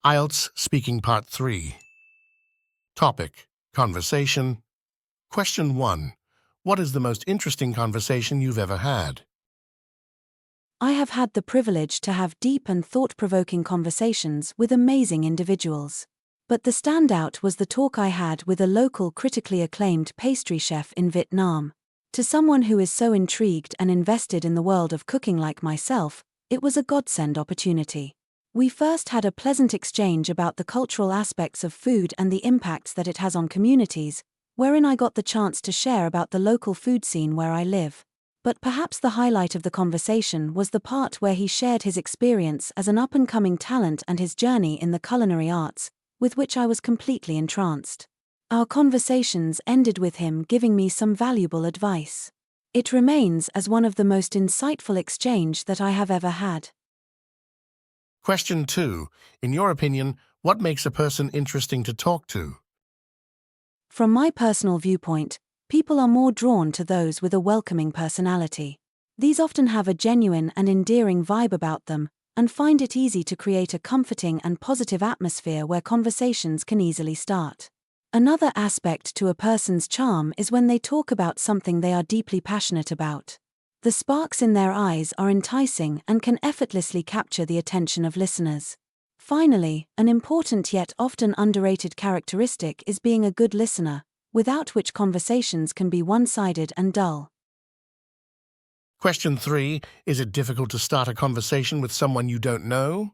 IELTS Speaking Part 3. Topic: Conversation. Question 1. What is the most interesting conversation you've ever had? I have had the privilege to have deep and thought-provoking conversations with amazing individuals. But the standout was the talk I had with a local critically acclaimed pastry chef in Vietnam. To someone who is so intrigued and invested in the world of cooking like myself, it was a godsend opportunity. We first had a pleasant exchange about the cultural aspects of food and the impacts that it has on communities, wherein I got the chance to share about the local food scene where I live. But perhaps the highlight of the conversation was the part where he shared his experience as an up-and-coming talent and his journey in the culinary arts, with which I was completely entranced. Our conversations ended with him giving me some valuable advice. It remains as one of the most insightful exchanges that I have ever had. Question 2. In your opinion, what makes a person interesting to talk to? From my personal viewpoint, people are more drawn to those with a welcoming personality. These often have a genuine and endearing vibe about them, and find it easy to create a comforting and positive atmosphere where conversations can easily start. Another aspect to a person's charm is when they talk about something they are deeply passionate about. The sparks in their eyes are enticing and can effortlessly capture the attention of listeners. Finally, an important yet often underrated characteristic is being a good listener, without which conversations can be one-sided and dull. Question 3. Is it difficult to start a conversation with someone you don't know?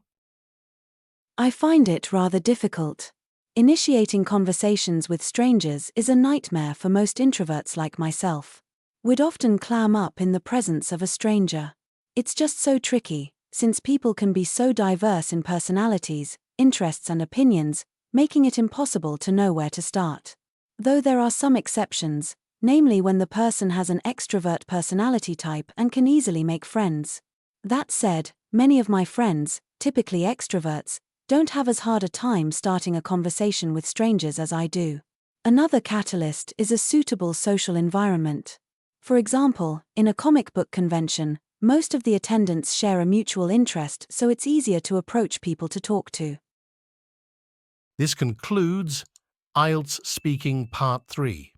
I find it rather difficult. Initiating conversations with strangers is a nightmare for most introverts like myself. We'd often clam up in the presence of a stranger. It's just so tricky, since people can be so diverse in personalities, interests and opinions, making it impossible to know where to start. Though there are some exceptions, namely when the person has an extrovert personality type and can easily make friends. That said, many of my friends, typically extroverts, don't have as hard a time starting a conversation with strangers as I do. Another catalyst is a suitable social environment. For example, in a comic book convention, most of the attendants share a mutual interest, so it's easier to approach people to talk to. This concludes IELTS Speaking Part 3.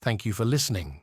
Thank you for listening.